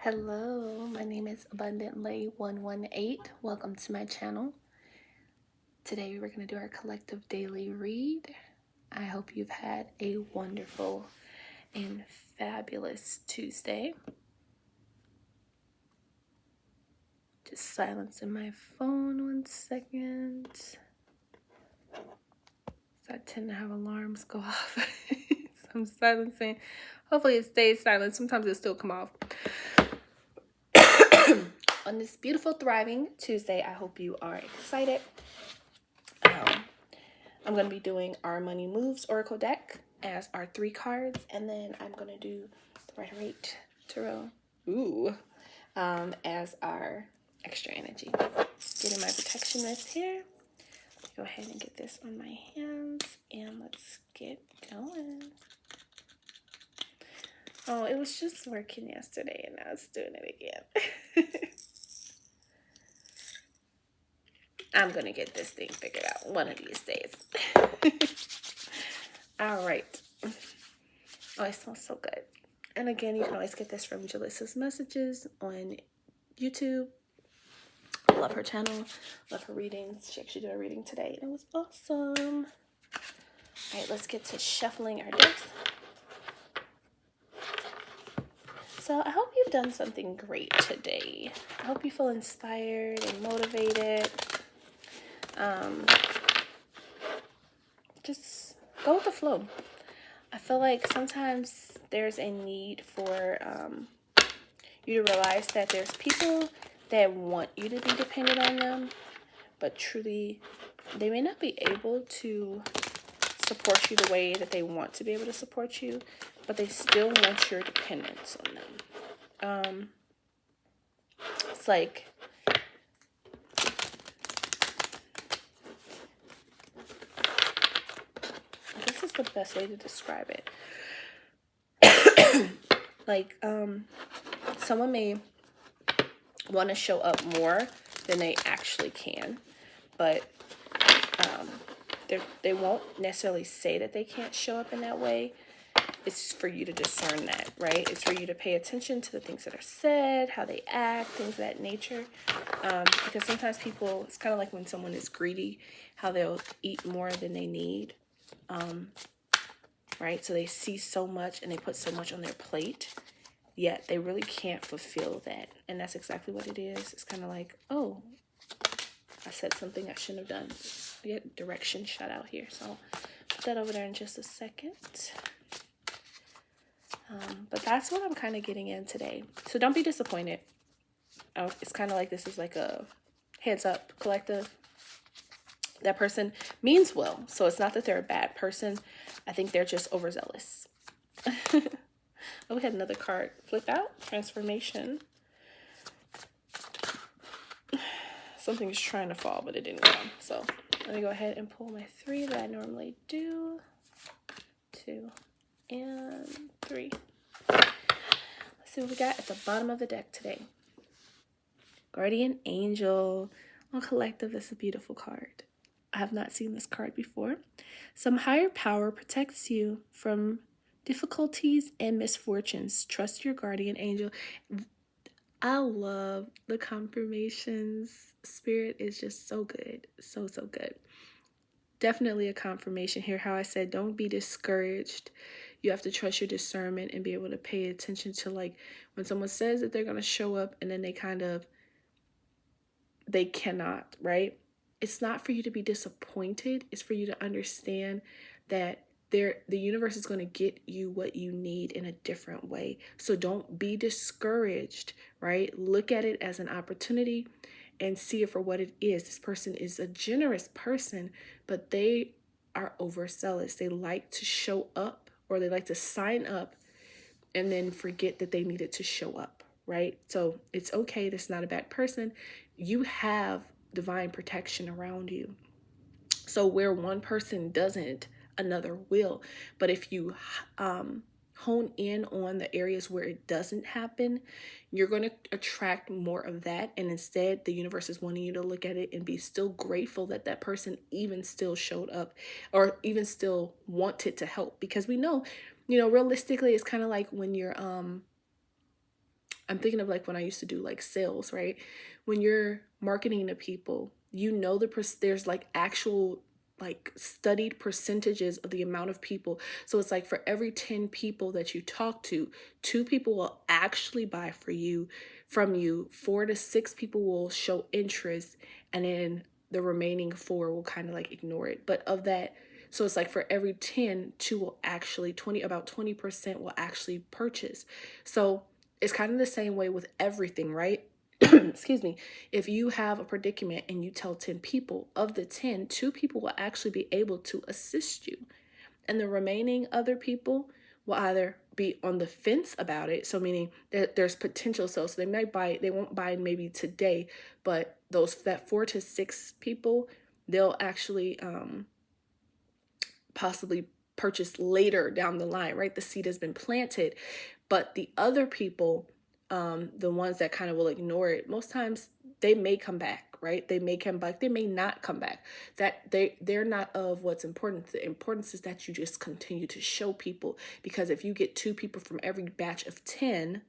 Hello, my name is Abundant Lei 118. Welcome to my channel. Today we're going to do our collective daily read. I hope you've had a wonderful and fabulous Tuesday. Just silencing my phone 1 second. So I tend to have alarms go off. So I'm silencing. Hopefully it stays silent. Sometimes it'll still come off. On this beautiful, thriving Tuesday, I hope you are excited. I'm going to be doing our Money Moves Oracle deck as our 3 cards, and then I'm going to do the Rider-Waite Tarot as our extra energy. Getting my protection mist here. Go ahead and get this on my hands, and let's get going. Oh, it was just working yesterday, and now it's doing it again. I'm going to get this thing figured out one of these days. All right. Oh, it smells so good. And again, you can always get this from Jalissa's Messages on YouTube. I love her channel. Love her readings. She actually did a reading today, and it was awesome. All right, let's get to shuffling our decks. So I hope you've done something great today. I hope you feel inspired and motivated. Just go with the flow. I feel like sometimes there's a need for you to realize that there's people that want you to be dependent on them, but truly they may not be able to support you the way that they want to be able to support you, but they still want your dependence on them. It's like this is the best way to describe it. Like someone may want to show up more than they actually can, but they won't necessarily say that they can't show up in that way. It's for you to discern that, right? It's for you to pay attention to the things that are said, how they act, things of that nature. Because sometimes people, it's kind of like when someone is greedy, how they'll eat more than they need, right? So they see so much and they put so much on their plate, yet they really can't fulfill that. And that's exactly what it is. It's kind of like, oh, I said something I shouldn't have done. I get direction shot out here. So I'll put that over there in just a second. But that's what I'm kind of getting in today. So don't be disappointed. It's kind of like this is like a heads up collective. That person means well. So it's not that they're a bad person. I think they're just overzealous. Oh, we had another card flip out. Transformation. Something's trying to fall, but it didn't come. So let me go ahead and pull my 3 that I normally do. 2 and 3. Let's see what we got at the bottom of the deck today. Guardian Angel. On collective, that's a beautiful card. I have not seen this card before. Some higher power protects you from difficulties and misfortunes. Trust your guardian angel. I love the confirmations. Spirit is just so good. So good. Definitely a confirmation here. How I said, don't be discouraged. You have to trust your discernment and be able to pay attention to, like, when someone says that they're going to show up and then they cannot, right? It's not for you to be disappointed. It's for you to understand that the universe is going to get you what you need in a different way. So don't be discouraged, right? Look at it as an opportunity and see it for what it is. This person is a generous person, but they are overzealous. They like to show up, or they like to sign up and then forget that they needed to show up, right? So it's okay. That's not a bad person. You have divine protection around you. So where one person doesn't, another will. But if you hone in on the areas where it doesn't happen, you're going to attract more of that. And instead, the universe is wanting you to look at it and be still grateful that that person even still showed up, or even still wanted to help. Because we know, realistically, it's kind of like when you're I'm thinking of like when I used to do like sales, right? When you're marketing to people, you know, there's like actual like studied percentages of the amount of people. So it's like for every 10 people that you talk to, 2 people will actually buy from you, 4 to 6 people will show interest, and then the remaining 4 will kind of like ignore it. But of that, so it's like for every 10, 2 will actually, about 20% will actually purchase. So it's kind of the same way with everything, right? Excuse me. If you have a predicament and you tell 10 people, of the 10, 2 people will actually be able to assist you. And the remaining other people will either be on the fence about it, so meaning that there's potential sales. So they won't buy maybe today, but that 4 to 6 people, they'll actually possibly purchase later down the line, right? The seed has been planted. But the other people, the ones that kind of will ignore it, most times they may come back, right? They may come back. They may not come back. That they're not of what's important. The importance is that you just continue to show people, because if you get 2 people from every batch of 10,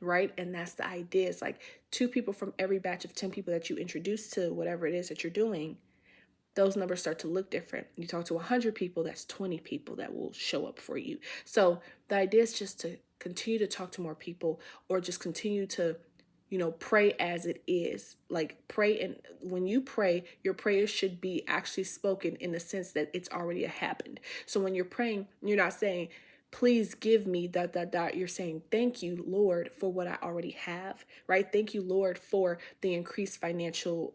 right? And that's the idea. It's like 2 people from every batch of 10 people that you introduce to whatever it is that you're doing, those numbers start to look different. You talk to 100 people, that's 20 people that will show up for you. So the idea is just to continue to talk to more people, or just continue to, pray as it is. Like pray, and when you pray, your prayers should be actually spoken in the sense that it's already happened. So when you're praying, you're not saying, please give me ... You're saying, thank you, Lord, for what I already have, right? Thank you, Lord, for the increased financial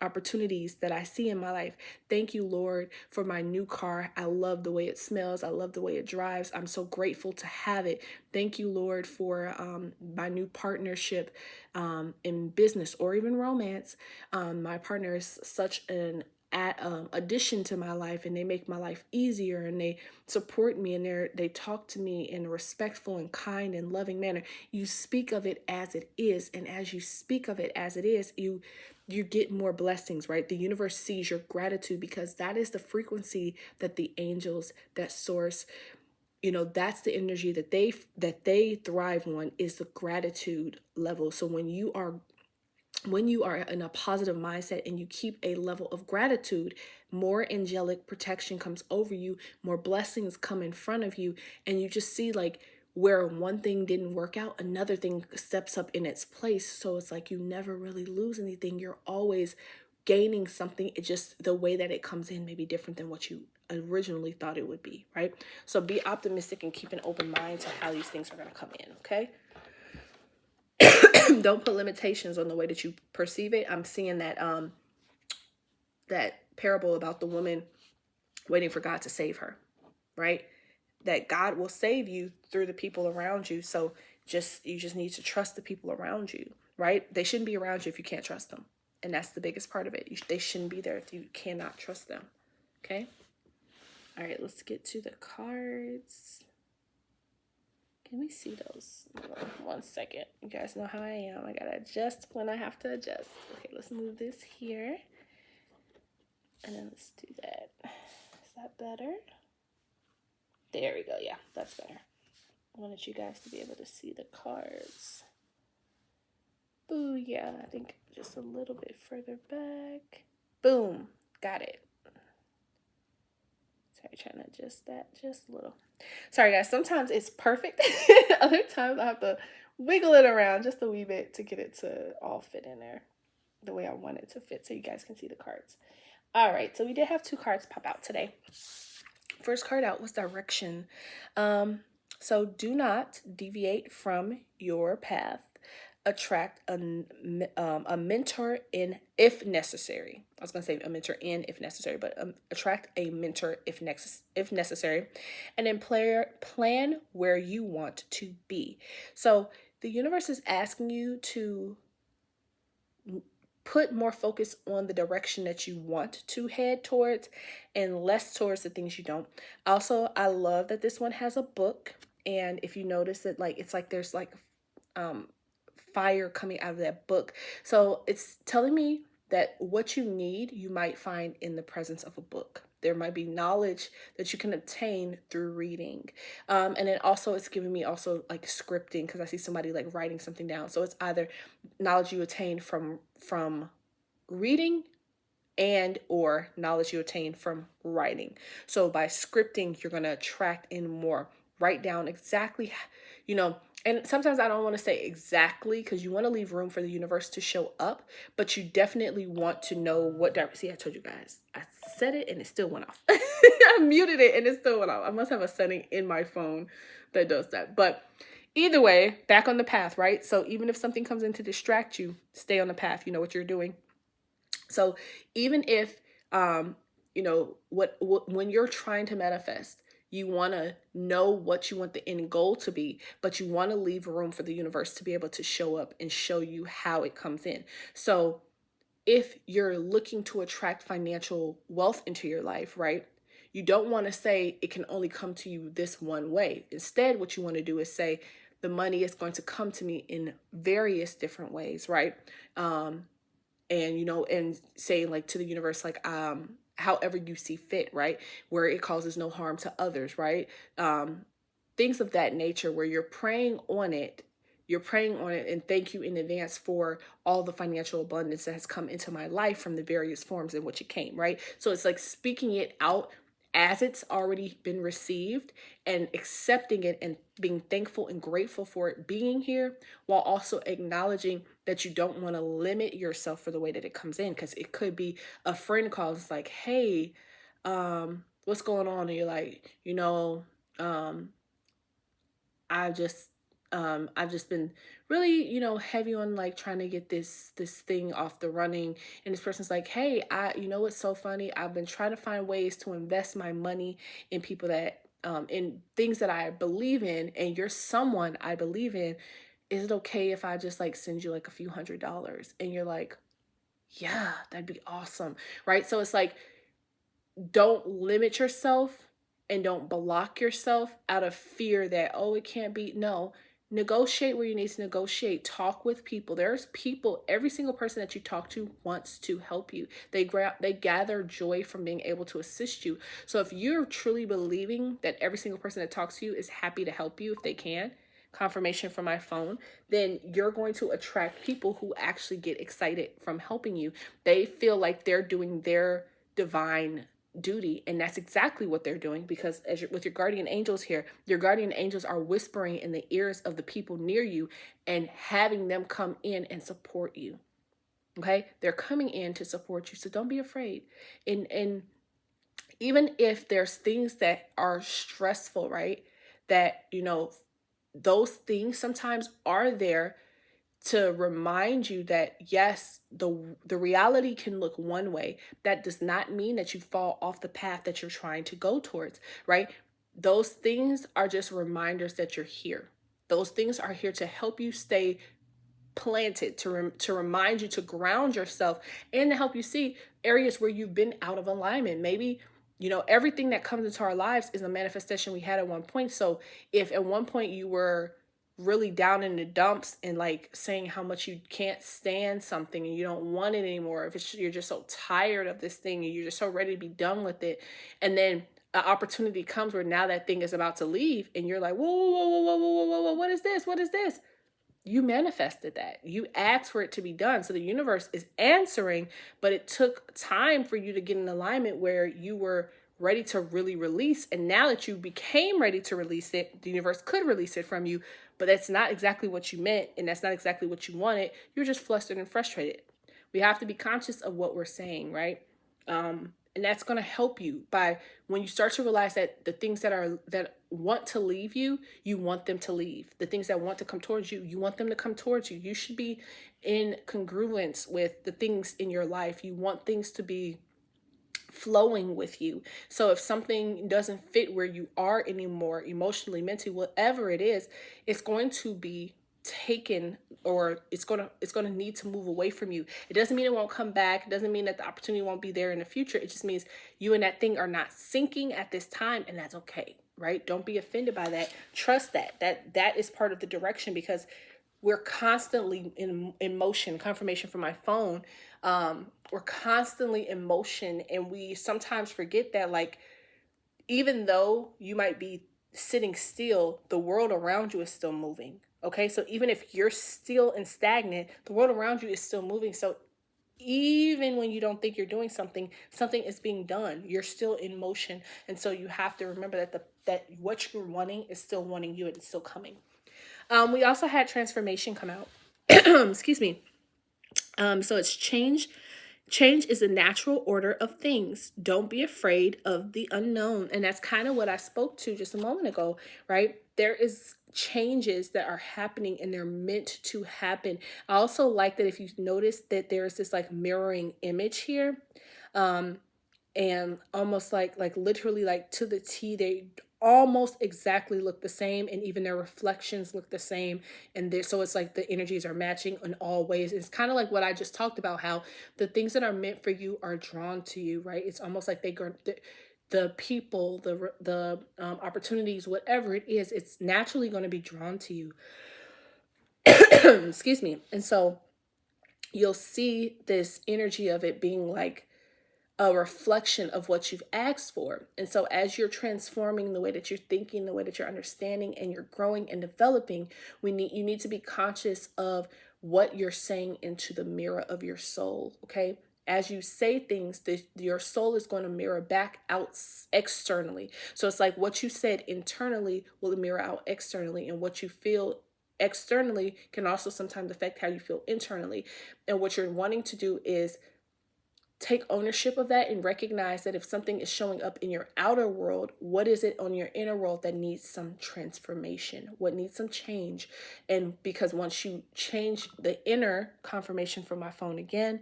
opportunities that I see in my life. Thank you, Lord, for my new car. I love the way it smells. I love the way it drives. I'm so grateful to have it. Thank you, Lord, for my new partnership in business or even romance. My partner is such an addition to my life, and they make my life easier, and they support me, and they talk to me in a respectful and kind and loving manner. You speak of it as it is, and as you speak of it as it is, you get more blessings, right? The universe sees your gratitude, because that is the frequency that the angels, that source, that's the energy that they thrive on, is the gratitude level. So when you are in a positive mindset and you keep a level of gratitude, more angelic protection comes over you, more blessings come in front of you, and you just see like where one thing didn't work out, another thing steps up in its place. So it's like you never really lose anything. You're always gaining something. It just, the way that it comes in may be different than what you originally thought it would be, right? So be optimistic and keep an open mind to how these things are going to come in, okay? Don't put limitations on the way that you perceive it. I'm seeing that parable about the woman waiting for God to save her, right? That God will save you through the people around you. So you just need to trust the people around you, right? They shouldn't be around you if you can't trust them. And that's the biggest part of it. They shouldn't be there if you cannot trust them. Okay? All right, let's get to the cards. Can we see those? 1 second. You guys know how I am. I gotta adjust when I have to adjust. Okay, let's move this here. And then let's do that. Is that better? There we go. Yeah, that's better. I wanted you guys to be able to see the cards. Boo, yeah, I think just a little bit further back. Boom, got it. Sorry, trying to adjust that just a little. Sorry, guys, sometimes it's perfect. Other times I have to wiggle it around just a wee bit to get it to all fit in there the way I want it to fit, so you guys can see the cards. All right, so we did have 2 cards pop out today. First card out was direction. So do not deviate from your path. Attract a mentor in if necessary. I was going to say a mentor in if necessary, but attract a mentor if necessary. And then plan where you want to be. So the universe is asking you to put more focus on the direction that you want to head towards and less towards the things you don't. Also, I love that this one has a book. And if you notice that, like, it's like there's like fire coming out of that book. So it's telling me that what you need, you might find in the presence of a book. There might be knowledge that you can obtain through reading. And then also it's giving me also like scripting, because I see somebody like writing something down. So it's either knowledge you attain from reading and or knowledge you attain from writing. So by scripting, you're going to attract in more. Write down exactly, and sometimes I don't want to say exactly, because you want to leave room for the universe to show up, but you definitely want to know what see, I told you guys, I said it and it still went off. I muted it and it still went off. I must have a setting in my phone that does that. But either way, back on the path, right? So even if something comes in to distract you, stay on the path. You know what you're doing. So even if, when you're trying to manifest, you want to know what you want the end goal to be, but you want to leave room for the universe to be able to show up and show you how it comes in. So if you're looking to attract financial wealth into your life, right? You don't want to say it can only come to you this one way. Instead, what you want to do is say the money is going to come to me in various different ways, right? And saying like to the universe, like, however you see fit, right? Where it causes no harm to others, right? Things of that nature where you're praying on it and thank you in advance for all the financial abundance that has come into my life from the various forms in which it came, right? So it's like speaking it out as it's already been received and accepting it and being thankful and grateful for it being here, while also acknowledging that you don't want to limit yourself for the way that it comes in. Because it could be a friend calls like, hey, what's going on? And you're like, I've just been really, heavy on like trying to get this thing off the running. And this person's like, hey, what's so funny? I've been trying to find ways to invest my money in people that, in things that I believe in, and you're someone I believe in. Is it okay if I just like send you like a few $100s? And you're like, yeah, that'd be awesome. Right? So it's like, don't limit yourself and don't block yourself out of fear that, oh, it can't be. No, negotiate where you need to negotiate. Talk with people. There's people, every single person that you talk to wants to help you. They gather joy from being able to assist you. So if you're truly believing that every single person that talks to you is happy to help you if they can, confirmation from my phone, then you're going to attract people who actually get excited from helping you. They feel like they're doing their divine duty, and that's exactly what they're doing, because with your guardian angels here, your guardian angels are whispering in the ears of the people near you and having them come in and support you. Okay, they're coming in to support you, so don't be afraid. And even if there's things that are stressful, right, that those things sometimes are there to remind you that yes, the reality can look one way. That does not mean that you fall off the path that you're trying to go towards, right? Those things are just reminders that you're here. Those things are here to help you stay planted, to remind you to ground yourself, and to help you see areas where you've been out of alignment. Maybe everything that comes into our lives is a manifestation we had at one point. So if at one point you were really down in the dumps and like saying how much you can't stand something and you don't want it anymore, if you're just so tired of this thing and you're just so ready to be done with it, and then an opportunity comes where now that thing is about to leave and you're like, whoa, whoa, whoa, whoa, whoa, whoa, whoa, what is this? You manifested that. You asked for it to be done. So the universe is answering, but it took time for you to get in alignment where you were ready to really release. And now that you became ready to release it, the universe could release it from you, but that's not exactly what you meant. And that's not exactly what you wanted. You're just flustered and frustrated. We have to be conscious of what we're saying, right? And that's going to help you by when you start to realize that the things that want to leave you, you want them to leave. The things that want to come towards you, you want them to come towards you. You should be in congruence with the things in your life. You want things to be flowing with you. So if something doesn't fit where you are anymore, emotionally, mentally, whatever it is, it's going to be taken, or it's going to need to move away from you. It doesn't mean it won't come back. It doesn't mean that the opportunity won't be there in the future. It just means you and that thing are not syncing at this time, and that's okay, right? Don't be offended by that. Trust that is part of the direction, because we're constantly in motion. Confirmation from my phone. We're constantly in motion, and we sometimes forget that, like, even though you might be sitting still, the world around you is still moving. Okay, so even if you're still and stagnant, the world around you is still moving. So even when you don't think you're doing something, something is being done. You're still in motion, and so you have to remember that that what you're wanting is still wanting you, and it's still coming. We also had transformation come out. Excuse me. So it's change. Change is the natural order of things. Don't be afraid of the unknown. And that's kind of what I spoke to just a moment ago, right? There is changes that are happening and they're meant to happen. I also like that if you notice that there's this like mirroring image here. And almost like literally like to the T, they almost exactly look the same, and even their reflections look the same. And there, so it's like the energies are matching in all ways. It's kind of like what I just talked about, how the things that are meant for you are drawn to you, right? It's almost like they go, the people, the opportunities, whatever it is, it's naturally going to be drawn to you. Excuse me. And so you'll see this energy of it being like a reflection of what you've asked for. And so as you're transforming the way that you're thinking, the way that you're understanding, and you're growing and developing, you need to be conscious of what you're saying into the mirror of your soul. Okay, as you say things, your soul is going to mirror back out externally. So it's like what you said internally will mirror out externally, and what you feel externally can also sometimes affect how you feel internally. And what you're wanting to do is take ownership of that and recognize that if something is showing up in your outer world, what is it on your inner world that needs some transformation? What needs some change? And because once you change the inner, confirmation from my phone again,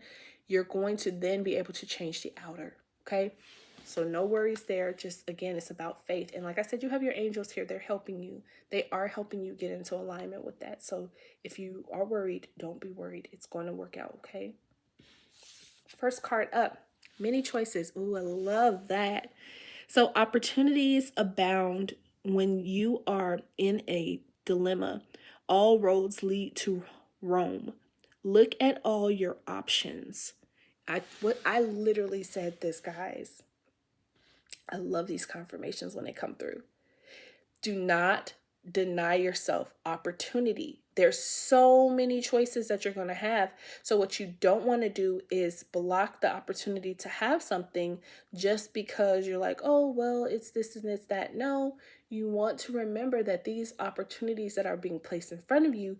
you're going to then be able to change the outer. Okay, so no worries there. Just again, it's about faith. And like I said, you have your angels here. They're helping you. They are helping you get into alignment with that. So if you are worried, don't be worried. It's going to work out. Okay. First card up, many choices. Ooh, I love that. So opportunities abound when you are in a dilemma. All roads lead to Rome. Look at all your options. I literally said this, guys. I love these confirmations when they come through. Do not deny yourself opportunity. There's so many choices that you're going to have. So what you don't want to do is block the opportunity to have something just because you're like, oh, well, it's this and it's that. No, you want to remember that these opportunities that are being placed in front of you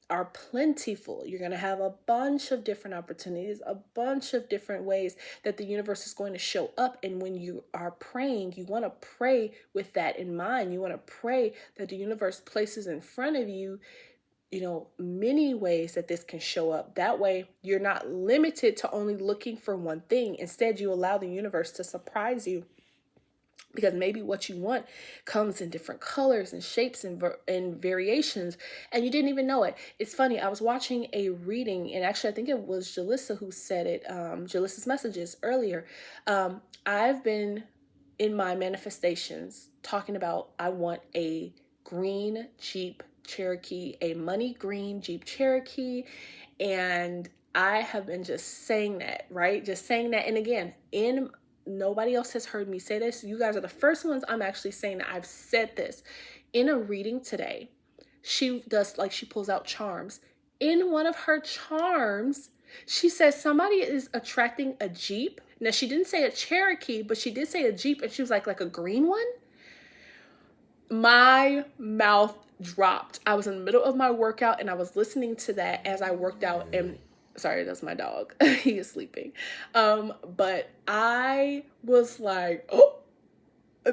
are plentiful. You're going to have a bunch of different opportunities, a bunch of different ways that the universe is going to show up. And when you are praying, you want to pray with that in mind. You want to pray that the universe places in front of you, many ways that this can show up. That way, you're not limited to only looking for one thing. Instead, you allow the universe to surprise you, because maybe what you want comes in different colors and shapes and variations, and you didn't even know it. It's funny, I was watching a reading, and actually I think it was Jalissa who said it, Jalissa's messages earlier. I've been in my manifestations talking about I want a green Jeep Cherokee, a money green Jeep Cherokee, and I have been just saying that, right? Just saying that. And again, nobody else has heard me say this. You guys are the first ones I'm actually saying that I've said this. In a reading today, she pulls out charms. In one of her charms, she says somebody is attracting a Jeep. Now, she didn't say a Cherokee, but she did say a Jeep, and she was like a green one. My mouth dropped. I was in the middle of my workout, and I was listening to that as I worked out, and sorry, that's my dog. He is sleeping. But I was like, oh,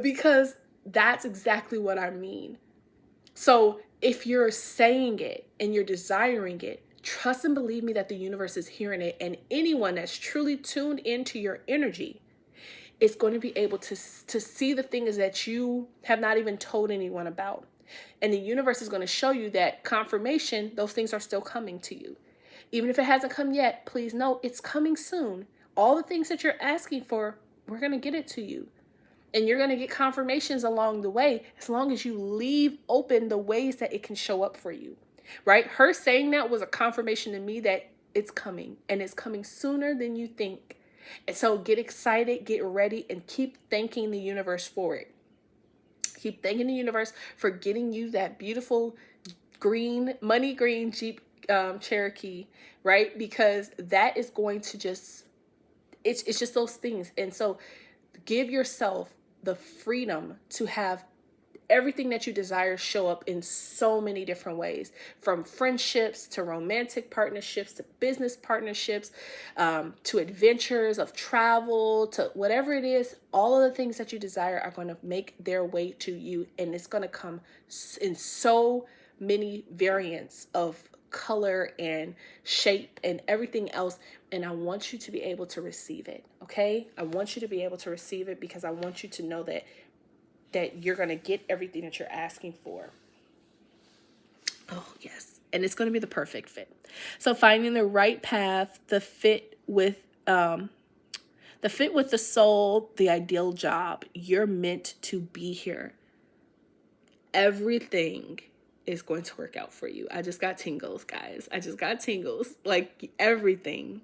because that's exactly what I mean. So if you're saying it and you're desiring it, trust and believe me that the universe is hearing it. And anyone that's truly tuned into your energy is going to be able to see the things that you have not even told anyone about. And the universe is going to show you that confirmation, those things are still coming to you. Even if it hasn't come yet, please know it's coming soon. All the things that you're asking for, we're going to get it to you. And you're going to get confirmations along the way, as long as you leave open the ways that it can show up for you. right? Her saying that was a confirmation to me that it's coming, and it's coming sooner than you think. And so get excited, get ready, and keep thanking the universe for it. Keep thanking the universe for getting you that beautiful green, money green Jeep Cherokee, right? Because that is going to just, it's just those things. And so give yourself the freedom to have everything that you desire show up in so many different ways, from friendships to romantic partnerships to business partnerships, to adventures of travel, to whatever it is. All of the things that you desire are going to make their way to you, and it's going to come in so many variants of color and shape and everything else. And I want you to be able to receive it. Okay, I want you to be able to receive it, because I want you to know that you're going to get everything that you're asking for. Oh, yes. And it's going to be the perfect fit. So finding the right path, the fit with the soul, the ideal job. You're meant to be here. Everything is going to work out for you. I just got tingles, guys. I just got tingles. Like, everything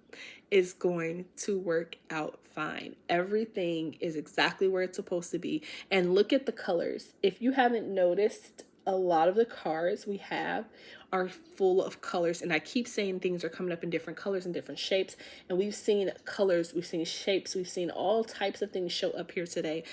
is going to work out fine. Everything is exactly where it's supposed to be. And look at the colors. If you haven't noticed, a lot of the cards we have are full of colors. And I keep saying things are coming up in different colors and different shapes. And we've seen colors, we've seen shapes, we've seen all types of things show up here today.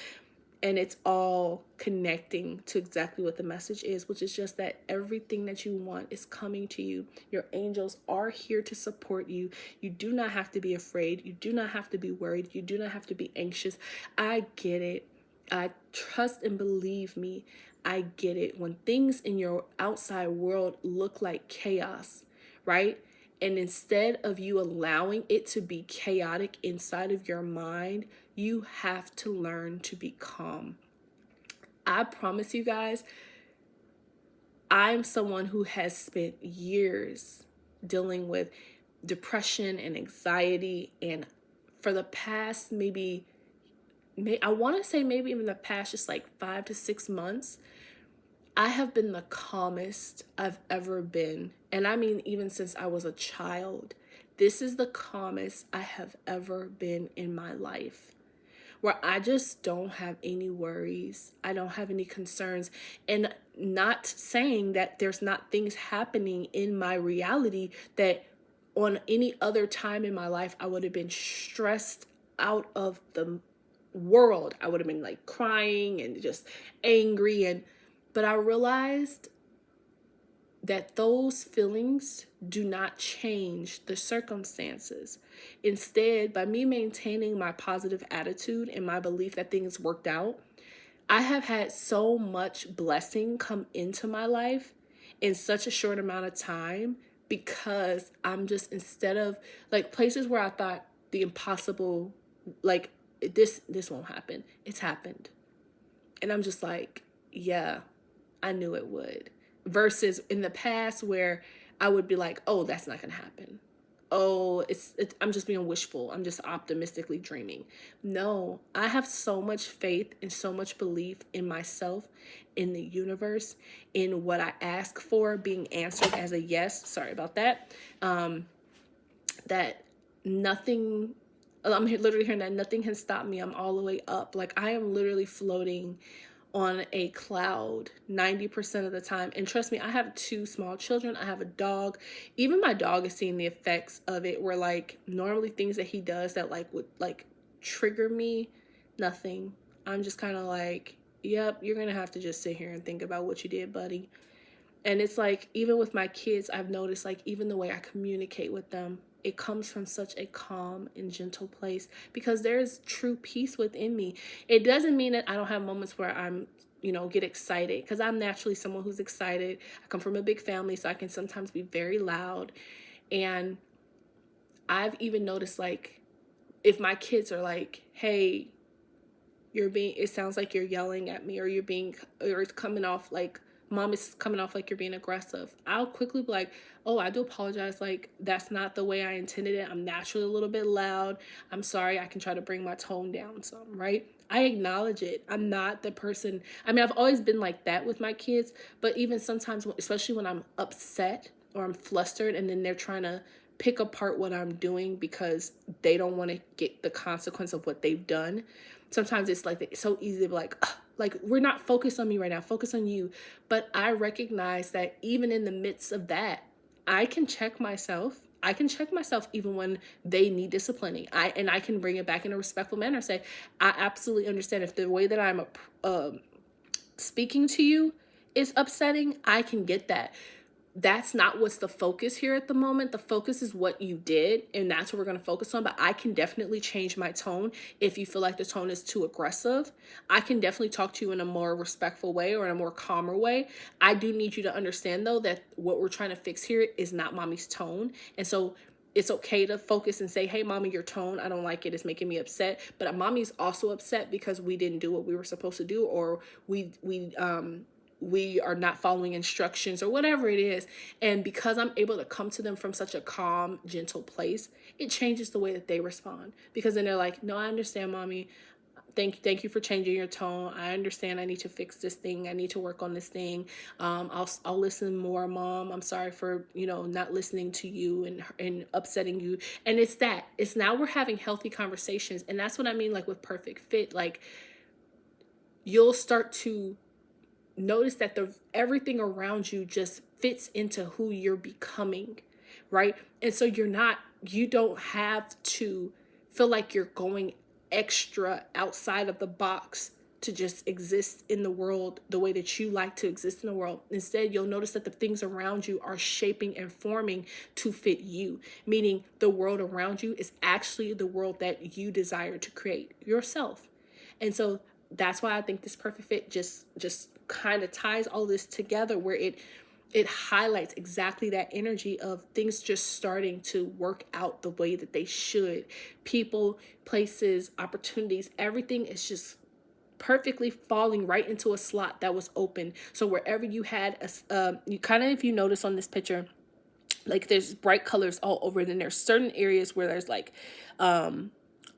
And it's all connecting to exactly what the message is, which is just that everything that you want is coming to you. Your angels are here to support you. You do not have to be afraid. You do not have to be worried. You do not have to be anxious. I get it. I trust and believe me. I get it. When things in your outside world look like chaos, right? And instead of you allowing it to be chaotic inside of your mind, you have to learn to be calm. I promise you guys, I'm someone who has spent years dealing with depression and anxiety. And for the past I want to say maybe even the past just like 5 to 6 months, I have been the calmest I've ever been. And I mean, even since I was a child, this is the calmest I have ever been in my life, where I just don't have any worries. I don't have any concerns. And not saying that there's not things happening in my reality that on any other time in my life, I would have been stressed out of the world. I would have been like crying and just angry. But I realized that those feelings do not change the circumstances. Instead, by me maintaining my positive attitude and my belief that things worked out, I have had so much blessing come into my life in such a short amount of time, because I'm just, instead of like places where I thought the impossible, like this won't happen, it's happened. And I'm just like, yeah, I knew it would. Versus in the past where I would be like, oh, that's not going to happen. Oh, I'm just being wishful. I'm just optimistically dreaming. No, I have so much faith and so much belief in myself, in the universe, in what I ask for being answered as a yes. Sorry about that. That nothing, I'm literally hearing that nothing can stop me. I'm all the way up. Like, I am literally floating on a cloud 90% of the time. And trust me, I have 2 small children. I have a dog. Even my dog is seeing the effects of it, where like normally things that he does that like would like trigger me, nothing. I'm just kind of like, yep, you're going to have to just sit here and think about what you did, buddy. And it's like, even with my kids, I've noticed like even the way I communicate with them, it comes from such a calm and gentle place, because there's true peace within me. It doesn't mean that I don't have moments where I'm, get excited, because I'm naturally someone who's excited. I come from a big family, so I can sometimes be very loud. And I've even noticed, like, if my kids are like, hey, it sounds like you're yelling at me, or or it's coming off like Mom, is coming off like you're being aggressive. I'll quickly be like, oh, I do apologize. Like, that's not the way I intended it. I'm naturally a little bit loud. I'm sorry. I can try to bring my tone down some, right? I acknowledge it. I'm not the person. I mean, I've always been like that with my kids, but even sometimes, especially when I'm upset or I'm flustered and then they're trying to pick apart what I'm doing because they don't want to get the consequence of what they've done. Sometimes it's like, it's so easy to be like, we're not focused on me right now, focus on you. But I recognize that even in the midst of that, I can check myself. I can check myself even when they need disciplining. I can bring it back in a respectful manner. Say, I absolutely understand if the way that I'm speaking to you is upsetting. I can get that. That's not what's the focus here at the moment. The focus is what you did, and that's what we're going to focus on. But I can definitely change my tone if you feel like the tone is too aggressive. I can definitely talk to you in a more respectful way or in a more calmer way. I do need you to understand, though, that what we're trying to fix here is not mommy's tone. And so it's okay to focus and say, hey, mommy, your tone, I don't like it. It's making me upset. But mommy's also upset because we didn't do what we were supposed to do, or we are not following instructions or whatever it is. And because I'm able to come to them from such a calm, gentle place, it changes the way that they respond. Because then they're like, no, I understand, mommy. Thank you for changing your tone. I understand I need to fix this thing. I need to work on this thing. I'll listen more, mom. I'm sorry for, not listening to you and upsetting you. And it's now we're having healthy conversations. And that's what I mean, like with perfect fit. Like, you'll start to notice that everything around you just fits into who you're becoming, right? And so you don't have to feel like you're going extra outside of the box to just exist in the world the way that you like to exist in the world. Instead, you'll notice that the things around you are shaping and forming to fit you, meaning the world around you is actually the world that you desire to create yourself. And so that's why I think this perfect fit just kind of ties all this together, where it highlights exactly that energy of things just starting to work out the way that they should. People, places, opportunities, everything is just perfectly falling right into a slot that was open. So wherever you had you kind of, if you notice on this picture, like there's bright colors all over, and then there's certain areas where there's like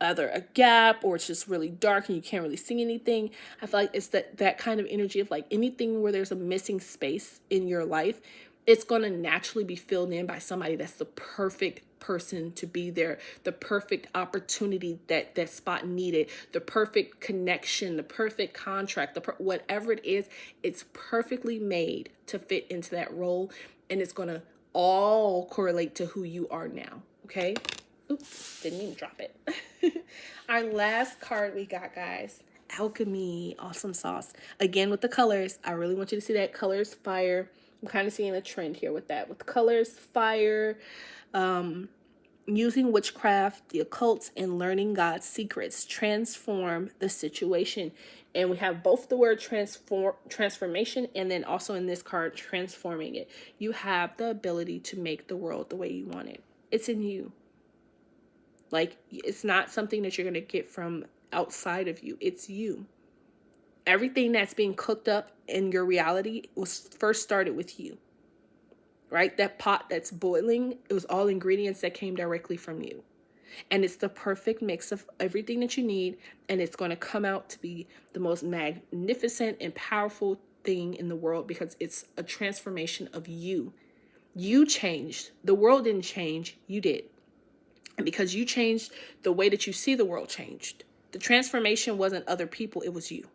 either a gap or it's just really dark and you can't really see anything. I feel like it's that kind of energy of like anything where there's a missing space in your life, it's going to naturally be filled in by somebody that's the perfect person to be there, the perfect opportunity that spot needed, the perfect connection, the perfect contract, whatever it is, it's perfectly made to fit into that role, and it's going to all correlate to who you are now. Okay. Oops, didn't even drop it. Our last card we got, guys, Alchemy. Awesome sauce. Again, with the colors, I really want you to see that colors, fire. I'm kind of seeing a trend here with that. With colors, fire, using witchcraft, the occult, and learning God's secrets. Transform the situation. And we have both the word transformation, and then also in this card, transforming it. You have the ability to make the world the way you want it. It's in you. Like, it's not something that you're going to get from outside of you. It's you. Everything that's being cooked up in your reality was first started with you, right? That pot that's boiling, it was all ingredients that came directly from you. And it's the perfect mix of everything that you need. And it's going to come out to be the most magnificent and powerful thing in the world, because it's a transformation of you. You changed. The world didn't change. You did. And because you changed, the way that you see the world changed. The transformation wasn't other people, it was you.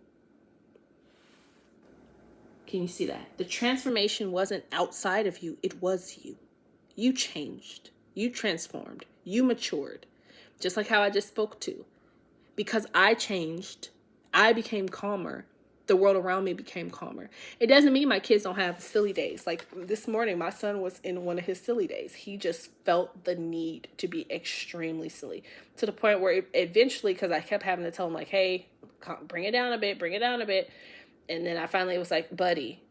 Can you see that? The transformation wasn't outside of you, it was you. You changed. You transformed. You matured. Just like how I just spoke to. Because I changed, I became calmer. The world around me became calmer. It doesn't mean my kids don't have silly days. Like this morning, my son was in one of his silly days. He just felt the need to be extremely silly, to the point where eventually, because I kept having to tell him like, hey, bring it down a bit, bring it down a bit. And then I finally was like, buddy,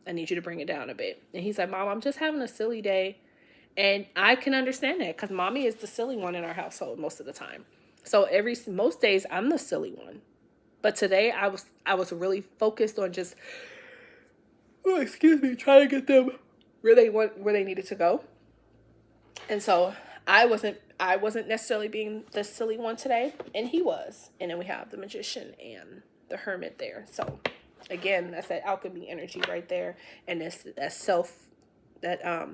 I need you to bring it down a bit. And he's like, Mom, I'm just having a silly day. And I can understand that, because mommy is the silly one in our household most of the time. So most days I'm the silly one. But today I was really focused on just oh, excuse me, trying to get them where they needed to go. And so I wasn't necessarily being the silly one today, and he was. And then we have the magician and the hermit there. So again, that's that alchemy energy right there, and that self, that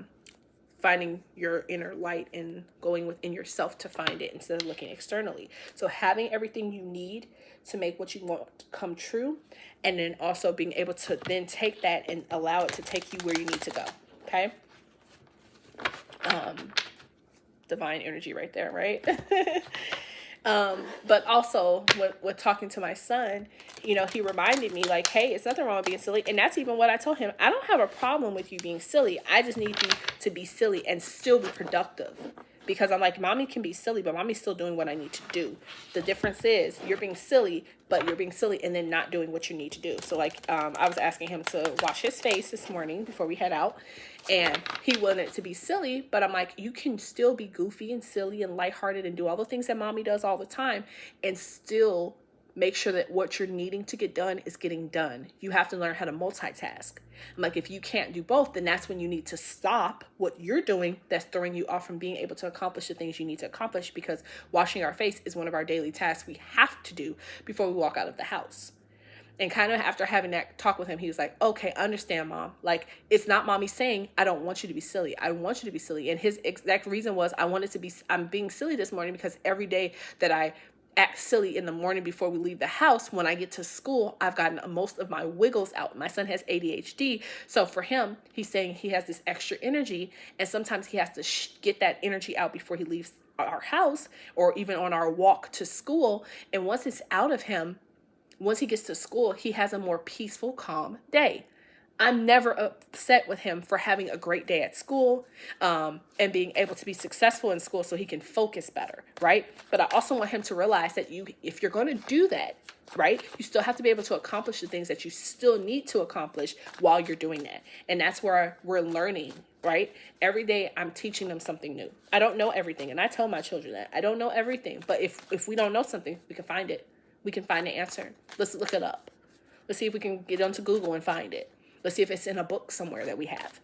finding your inner light and going within yourself to find it instead of looking externally. So having everything you need to make what you want come true, and then also being able to then take that and allow it to take you where you need to go. Okay. Divine energy right there, right? But also with talking to my son, he reminded me like, hey, it's nothing wrong with being silly. And that's even what I told him. I don't have a problem with you being silly. I just need you to be silly and still be productive. Because I'm like, mommy can be silly, but mommy's still doing what I need to do. The difference is you're being silly, but you're being silly and then not doing what you need to do. So like, I was asking him to wash his face this morning before we head out, and he wanted to be silly, but I'm like, you can still be goofy and silly and lighthearted and do all the things that mommy does all the time and still make sure that what you're needing to get done is getting done. You have to learn how to multitask. I'm like, if you can't do both, then that's when you need to stop what you're doing that's throwing you off from being able to accomplish the things you need to accomplish, because washing our face is one of our daily tasks we have to do before we walk out of the house. And kind of after having that talk with him, he was like, okay, I understand, mom. Like, it's not mommy saying, I don't want you to be silly. I want you to be silly. And his exact reason was, I'm being silly this morning because every day that I act silly in the morning before we leave the house, when I get to school, I've gotten most of my wiggles out. My son has ADHD. So for him, he's saying he has this extra energy, and sometimes he has to get that energy out before he leaves our house or even on our walk to school. And once it's out of him, once he gets to school, he has a more peaceful, calm day. I'm never upset with him for having a great day at school, and being able to be successful in school so he can focus better, right? But I also want him to realize that if you're going to do that, right, you still have to be able to accomplish the things that you still need to accomplish while you're doing that. And that's where we're learning, right? Every day I'm teaching them something new. I don't know everything, and I tell my children that. I don't know everything, but if we don't know something, we can find it. We can find the answer. Let's look it up. Let's see if we can get onto Google and find it. Let's see if it's in a book somewhere that we have,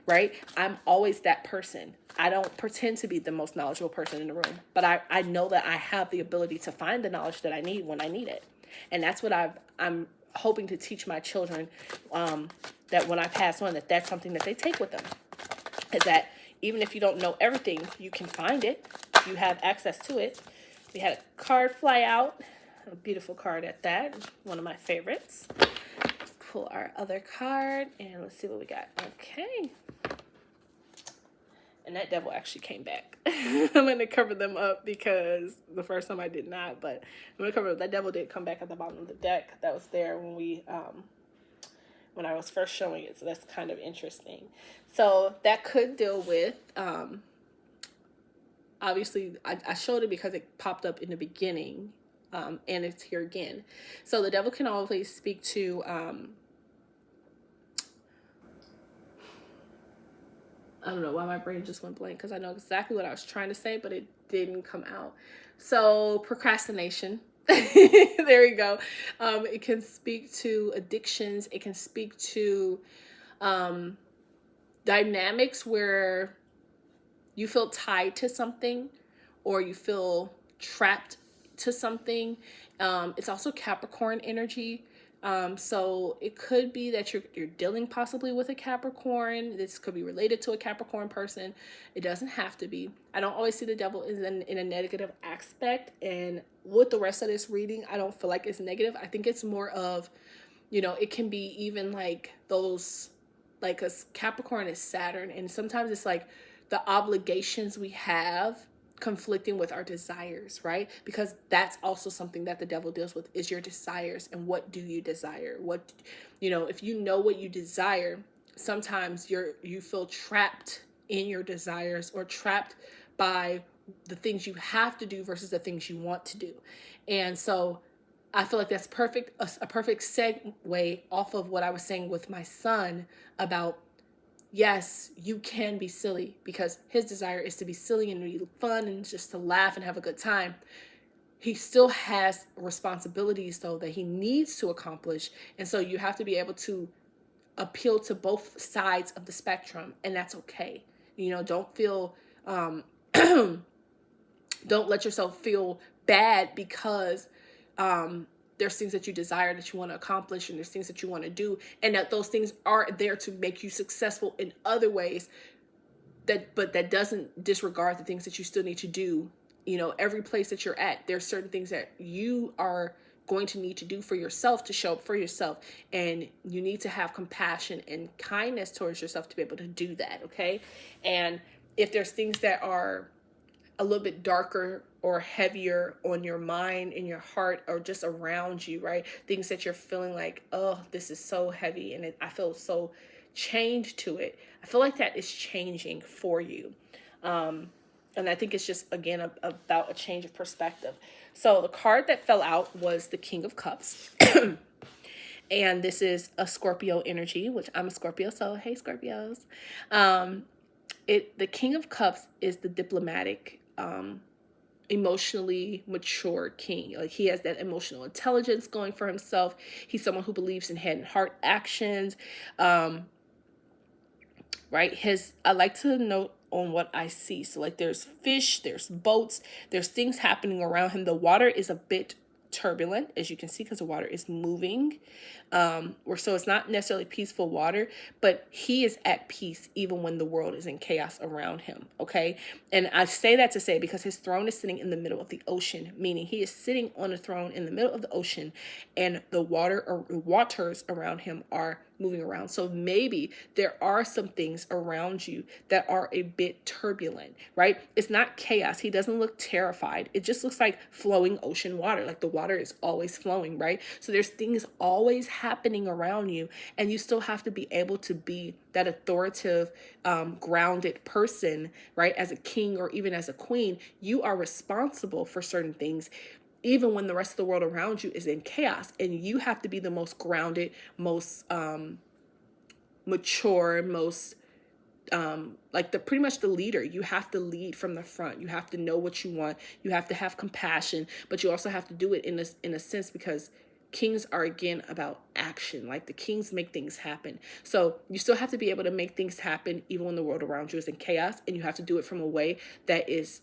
right? I'm always that person. I don't pretend to be the most knowledgeable person in the room, but I know that I have the ability to find the knowledge that I need when I need it. And that's what I'm hoping to teach my children, that when I pass on, that's something that they take with them, is that even if you don't know everything, you can find it. You have access to it. We had a card fly out. A beautiful card at that. One of my favorites. Let's pull our other card and let's see what we got. Okay. And that devil actually came back. I'm going to cover them up because the first time I did not, but I'm going to cover up. That devil did come back at the bottom of the deck. That was there when when I was first showing it. So that's kind of interesting. So that could deal with, obviously I showed it because it popped up in the beginning. And it's here again. So the devil can always speak to, I don't know why my brain just went blank, because I know exactly what I was trying to say, but it didn't come out. So procrastination. There we go. It can speak to addictions. It can speak to dynamics where you feel tied to something or you feel trapped to something. It's also Capricorn energy. So it could be that you're dealing possibly with a Capricorn. This could be related to a Capricorn person. It doesn't have to be. I don't always see the devil in a negative aspect. And with the rest of this reading, I don't feel like it's negative. I think it's more of, it can be even like those, like a Capricorn is Saturn. And sometimes it's like the obligations we have conflicting with our desires, right? Because that's also something that the devil deals with, is your desires. And what do you desire? What, if you know what you desire, sometimes you feel trapped in your desires or trapped by the things you have to do versus the things you want to do. And so I feel like that's a perfect segue off of what I was saying with my son about, yes, you can be silly, because his desire is to be silly and be fun and just to laugh and have a good time. He still has responsibilities, though, that he needs to accomplish. And so you have to be able to appeal to both sides of the spectrum, and that's okay. Don't feel don't let yourself feel bad because there's things that you desire that you want to accomplish, and there's things that you want to do, and that those things are there to make you successful in other ways, but that doesn't disregard the things that you still need to do. Every place that you're at, there's certain things that you are going to need to do for yourself to show up for yourself, and you need to have compassion and kindness towards yourself to be able to do that. Okay. And if there's things that are a little bit darker or heavier on your mind, in your heart, or just around you, right? Things that you're feeling like, oh, this is so heavy, and I feel so chained to it. I feel like that is changing for you. And I think it's just, again, about a change of perspective. So the card that fell out was the King of Cups. And this is a Scorpio energy, which I'm a Scorpio, so hey, Scorpios. The King of Cups is the diplomatic, emotionally mature king. Like, he has that emotional intelligence going for himself. He's someone who believes in head and heart actions. Right? I like to note on what I see. So like, there's fish, there's boats, there's things happening around him. The water is a bit turbulent, as you can see, because the water is moving. So it's not necessarily peaceful water, but he is at peace even when the world is in chaos around him. Okay. And I say that to say, because his throne is sitting in the middle of the ocean, meaning he is sitting on a throne in the middle of the ocean, and the waters around him are moving around. So maybe there are some things around you that are a bit turbulent, right? It's not chaos. He doesn't look terrified. It just looks like flowing ocean water. Like, the water is always flowing, right? So there's things always happening around you, and you still have to be able to be that authoritative, grounded person, right? As a king or even as a queen, you are responsible for certain things, even when the rest of the world around you is in chaos, and you have to be the most grounded, most mature, most pretty much the leader. You have to lead from the front. You have to know what you want. You have to have compassion, but you also have to do it in a sense, because kings are, again, about action. Like, the kings make things happen. So you still have to be able to make things happen even when the world around you is in chaos, and you have to do it from a way that is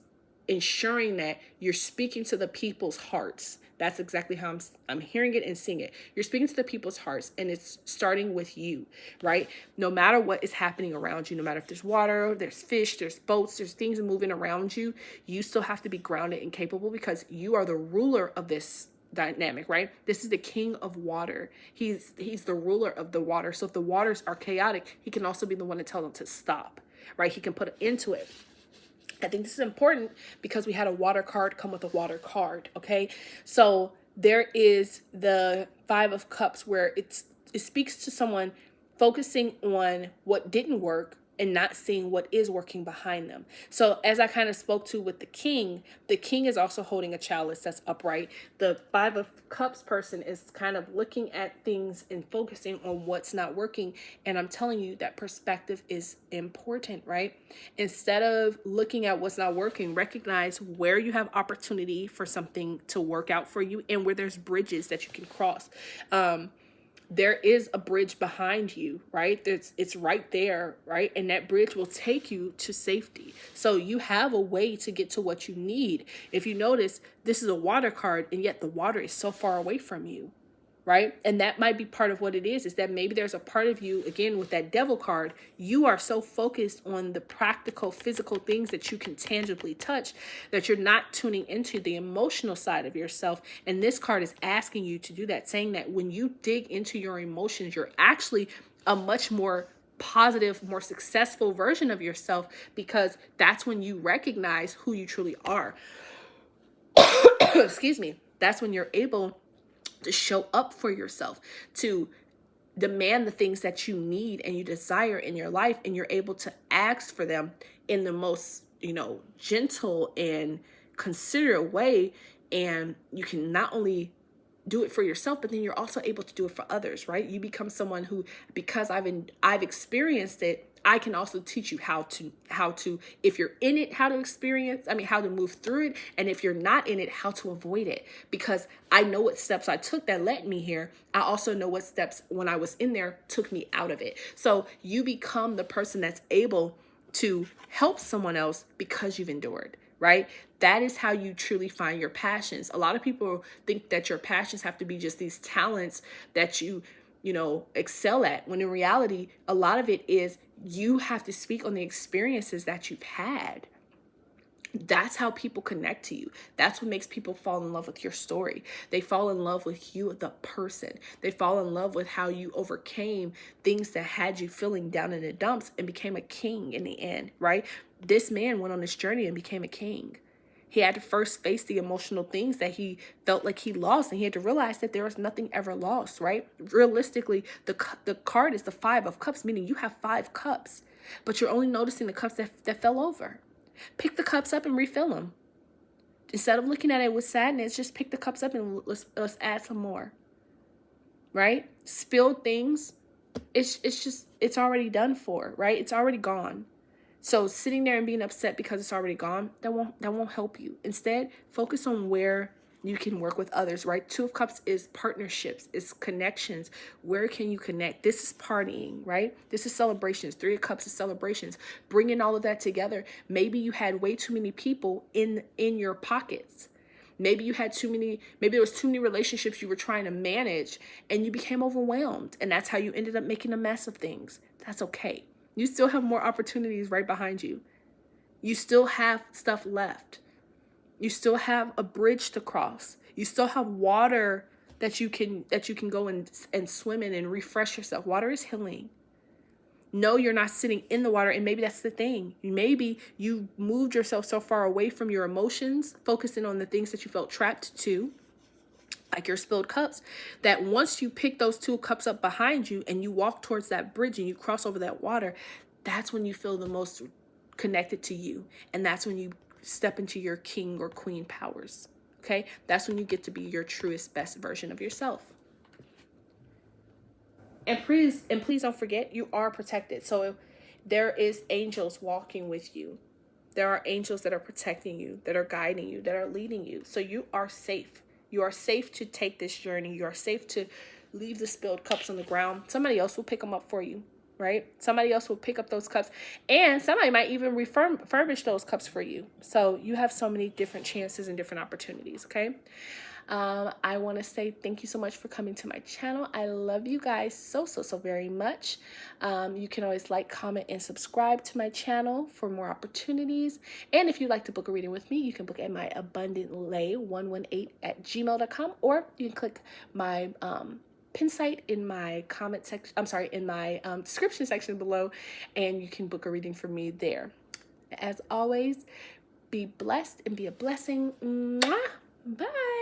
ensuring that you're speaking to the people's hearts. That's exactly how I'm hearing it and seeing it. You're speaking to the people's hearts, and it's starting with you, right? No matter what is happening around you, no matter if there's water, there's fish, there's boats, there's things moving around you, you still have to be grounded and capable, because you are the ruler of this dynamic, right? This is the king of water. He's the ruler of the water. So if the waters are chaotic, he can also be the one to tell them to stop, right? He can put an end to it. I think this is important because we had a water card come with a water card. Okay. So there is the Five of Cups, where it speaks to someone focusing on what didn't work and not seeing what is working behind them. So as I kind of spoke to with the king is also holding a chalice that's upright. The Five of Cups person is kind of looking at things and focusing on what's not working. And I'm telling you that perspective is important, right? Instead of looking at what's not working, recognize where you have opportunity for something to work out for you, and where there's bridges that you can cross. There is a bridge behind you, right? It's right there, right? And that bridge will take you to safety. So you have a way to get to what you need. If you notice, this is a water card, and yet the water is so far away from you, right? And that might be part of what it is that maybe there's a part of you, again, with that Devil card, you are so focused on the practical, physical things that you can tangibly touch that you're not tuning into the emotional side of yourself. And this card is asking you to do that, saying that when you dig into your emotions, you're actually a much more positive, more successful version of yourself, because that's when you recognize who you truly are. Excuse me. That's when you're able to show up for yourself, to demand the things that you need and you desire in your life, and you're able to ask for them in the most, gentle and considerate way. And you can not only do it for yourself, but then you're also able to do it for others, right? You become someone who, because I've experienced it, I can also teach you how to, if you're in it, how to how to move through it. And if you're not in it, how to avoid it. Because I know what steps I took that led me here. I also know what steps when I was in there took me out of it. So you become the person that's able to help someone else because you've endured, right? That is how you truly find your passions. A lot of people think that your passions have to be just these talents that you excel at, when in reality, a lot of it is you have to speak on the experiences that you've had. That's how people connect to you. That's what makes people fall in love with your story. They fall in love with you, the person. They fall in love with how you overcame things that had you feeling down in the dumps and became a king in the end, right? This man went on this journey and became a king. He had to first face the emotional things that he felt like he lost, and he had to realize that there was nothing ever lost, right? Realistically, the card is the 5 of Cups, meaning you have 5 cups, but you're only noticing the cups that fell over. Pick the cups up and refill them. Instead of looking at it with sadness, just pick the cups up and let's add some more, right? Spilled things, it's already done for, right? It's already gone. So sitting there and being upset because it's already gone, that won't help you. Instead, focus on where you can work with others, right? 2 of Cups is partnerships, is connections. Where can you connect? This is partying, right? This is celebrations. 3 of Cups is celebrations. Bringing all of that together. Maybe you had way too many people in your pockets. Maybe you had maybe there was too many relationships you were trying to manage and you became overwhelmed. And that's how you ended up making a mess of things. That's okay. You still have more opportunities right behind you. You still have stuff left. You still have a bridge to cross. You still have water that you can go and swim in and refresh yourself. Water is healing. No, you're not sitting in the water, and maybe that's the thing. Maybe you moved yourself so far away from your emotions, focusing on the things that you felt trapped to, like your spilled cups, that once you pick those 2 cups up behind you and you walk towards that bridge and you cross over that water, that's when you feel the most connected to you. And that's when you step into your king or queen powers. Okay? That's when you get to be your truest, best version of yourself. And please don't forget, you are protected. So there is angels walking with you. There are angels that are protecting you, that are guiding you, that are leading you. So you are safe. You are safe to take this journey. You are safe to leave the spilled cups on the ground. Somebody else will pick them up for you, right? Somebody else will pick up those cups, and somebody might even refurbish those cups for you. So you have so many different chances and different opportunities, okay? I want to say thank you so much for coming to my channel. I love you guys so very much. You can always like, comment, and subscribe to my channel for more opportunities. And if you'd like to book a reading with me, you can book at my Abundant Lei 118@gmail.com, or you can click my pin site in my comment section. I'm sorry, in my description section below, and you can book a reading for me there. As always, be blessed and be a blessing. Mwah! Bye.